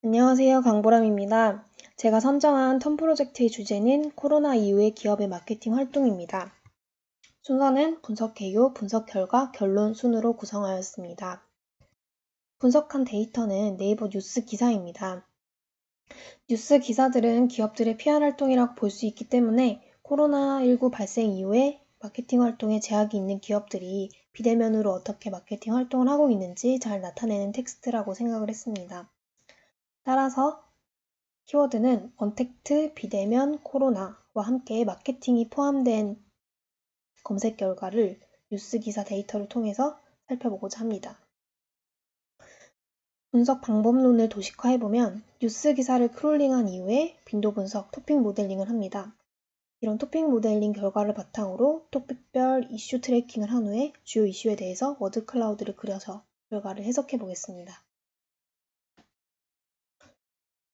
안녕하세요. 강보람입니다. 제가 선정한 텀 프로젝트의 주제는 코로나 이후의 기업의 마케팅 활동입니다. 순서는 분석 개요, 분석 결과, 결론 순으로 구성하였습니다. 분석한 데이터는 네이버 뉴스 기사입니다. 뉴스 기사들은 기업들의 PR 활동이라고 볼 수 있기 때문에 코로나19 발생 이후에 마케팅 활동에 제약이 있는 기업들이 비대면으로 어떻게 마케팅 활동을 하고 있는지 잘 나타내는 텍스트라고 생각을 했습니다. 따라서 키워드는 언택트, 비대면, 코로나와 함께 마케팅이 포함된 검색 결과를 뉴스 기사 데이터를 통해서 살펴보고자 합니다. 분석 방법론을 도식화해보면 뉴스 기사를 크롤링한 이후에 빈도 분석, 토픽 모델링을 합니다. 이런 토픽 모델링 결과를 바탕으로 토픽별 이슈 트래킹을 한 후에 주요 이슈에 대해서 워드 클라우드를 그려서 결과를 해석해 보겠습니다.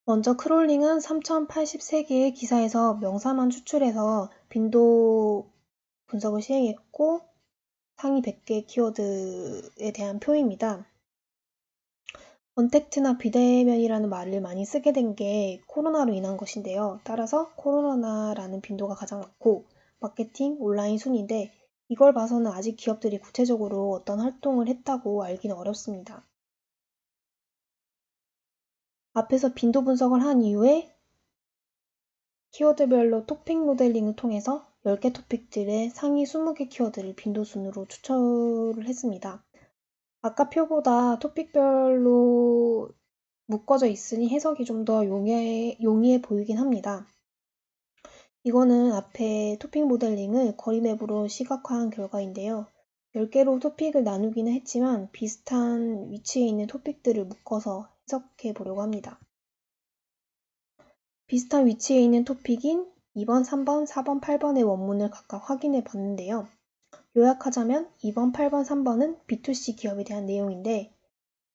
먼저 크롤링은 3083개의 기사에서 명사만 추출해서 빈도 분석을 시행했고 상위 100개 키워드에 대한 표입니다. 언택트나 비대면이라는 말을 많이 쓰게 된 게 코로나로 인한 것인데요. 따라서 코로나라는 빈도가 가장 많고 마케팅, 온라인 순위인데 이걸 봐서는 아직 기업들이 구체적으로 어떤 활동을 했다고 알기는 어렵습니다. 앞에서 빈도 분석을 한 이후에 키워드별로 토픽 모델링을 통해서 10개 토픽들의 상위 20개 키워드를 빈도 순으로 추출을 했습니다. 아까 표보다 토픽별로 묶어져 있으니 해석이 좀 더 용이해 보이긴 합니다. 이거는 앞에 토픽 모델링을 거리맵으로 시각화한 결과인데요. 10개로 토픽을 나누기는 했지만 비슷한 위치에 있는 토픽들을 묶어서 해석해 보려고 합니다. 비슷한 위치에 있는 토픽인 2번, 3번, 4번, 8번의 원문을 각각 확인해 봤는데요. 요약하자면 2번, 8번, 3번은 B2C 기업에 대한 내용인데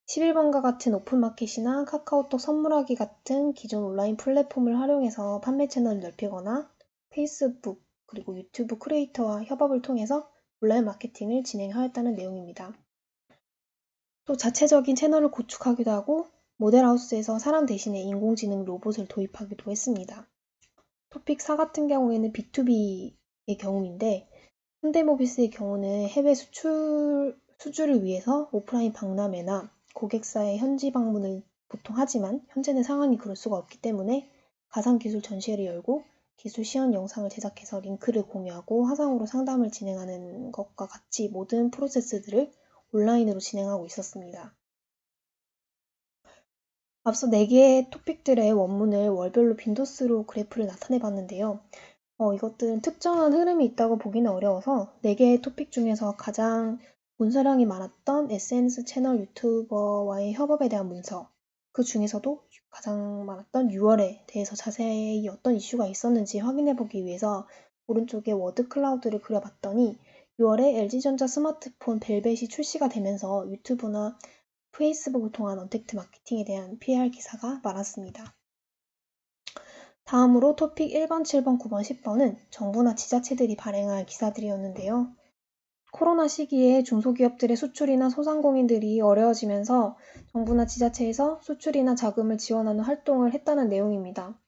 11번과 같은 오픈마켓이나 카카오톡 선물하기 같은 기존 온라인 플랫폼을 활용해서 판매 채널을 넓히거나 페이스북 그리고 유튜브 크리에이터와 협업을 통해서 온라인 마케팅을 진행하였다는 내용입니다. 또 자체적인 채널을 구축하기도 하고 모델하우스에서 사람 대신에 인공지능 로봇을 도입하기도 했습니다. 토픽 4 같은 경우에는 B2B의 경우인데 현대모비스의 경우는 해외 수주를 위해서 오프라인 박람회나 고객사의 현지 방문을 보통 하지만 현재는 상황이 그럴 수가 없기 때문에 가상기술 전시회를 열고 기술 시연 영상을 제작해서 링크를 공유하고 화상으로 상담을 진행하는 것과 같이 모든 프로세스들을 온라인으로 진행하고 있었습니다. 앞서 4개의 토픽들의 원문을 월별로 빈도수로 그래프를 나타내 봤는데요. 이것들은 특정한 흐름이 있다고 보기는 어려워서 4개의 토픽 중에서 가장 문서량이 많았던 SNS 채널 유튜버와의 협업에 대한 문서, 그 중에서도 가장 많았던 6월에 대해서 자세히 어떤 이슈가 있었는지 확인해 보기 위해서 오른쪽에 워드 클라우드를 그려봤더니 6월에 LG전자 스마트폰 벨벳이 출시가 되면서 유튜브나 페이스북을 통한 언택트 마케팅에 대한 PR 기사가 많았습니다. 다음으로 토픽 1번, 7번, 9번, 10번은 정부나 지자체들이 발행할 기사들이었는데요. 코로나 시기에 중소기업들의 수출이나 소상공인들이 어려워지면서 정부나 지자체에서 수출이나 자금을 지원하는 활동을 했다는 내용입니다.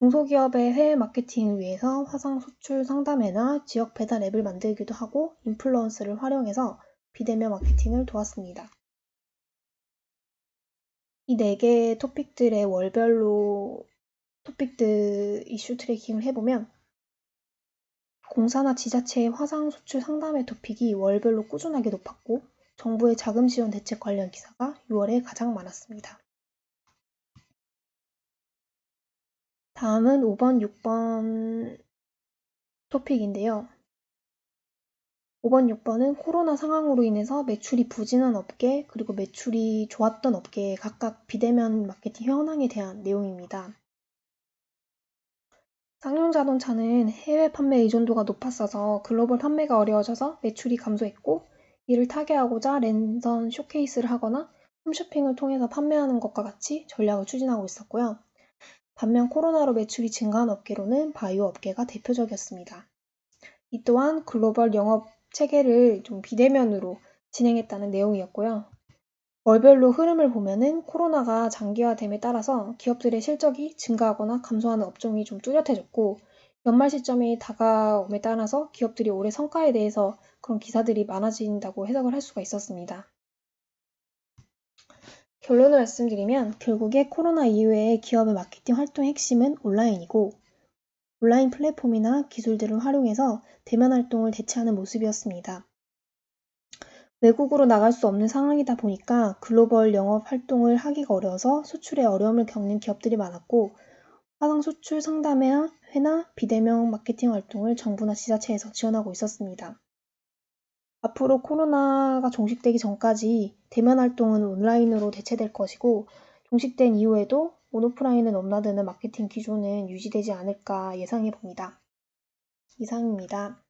중소기업의 해외 마케팅을 위해서 화상 수출 상담회나 지역 배달 앱을 만들기도 하고 인플루언서를 활용해서 비대면 마케팅을 도왔습니다. 이 4개의 토픽들의 월별로 토픽들 이슈 트래킹을 해보면 공사나 지자체의 화상 수출 상담회 토픽이 월별로 꾸준하게 높았고 정부의 자금 지원 대책 관련 기사가 6월에 가장 많았습니다. 다음은 5번, 6번 토픽인데요. 5번, 6번은 코로나 상황으로 인해서 매출이 부진한 업계 그리고 매출이 좋았던 업계의 각각 비대면 마케팅 현황에 대한 내용입니다. 쌍용자동차는 해외 판매 의존도가 높았어서 글로벌 판매가 어려워져서 매출이 감소했고 이를 타개하고자 랜선 쇼케이스를 하거나 홈쇼핑을 통해서 판매하는 것과 같이 전략을 추진하고 있었고요. 반면 코로나로 매출이 증가한 업계로는 바이오 업계가 대표적이었습니다. 이 또한 글로벌 영업 체계를 좀 비대면으로 진행했다는 내용이었고요. 월별로 흐름을 보면은 코로나가 장기화됨에 따라서 기업들의 실적이 증가하거나 감소하는 업종이 좀 뚜렷해졌고, 연말 시점이 다가옴에 따라서 기업들이 올해 성과에 대해서 그런 기사들이 많아진다고 해석을 할 수가 있었습니다. 결론을 말씀드리면 결국에 코로나 이후에 기업의 마케팅 활동의 핵심은 온라인이고, 온라인 플랫폼이나 기술들을 활용해서 대면 활동을 대체하는 모습이었습니다. 외국으로 나갈 수 없는 상황이다 보니까 글로벌 영업 활동을 하기가 어려워서 수출에 어려움을 겪는 기업들이 많았고, 화상 수출 상담회나 비대면 마케팅 활동을 정부나 지자체에서 지원하고 있었습니다. 앞으로 코로나가 종식되기 전까지 대면 활동은 온라인으로 대체될 것이고, 종식된 이후에도 온오프라인을 넘나드는 마케팅 기조는 유지되지 않을까 예상해 봅니다. 이상입니다.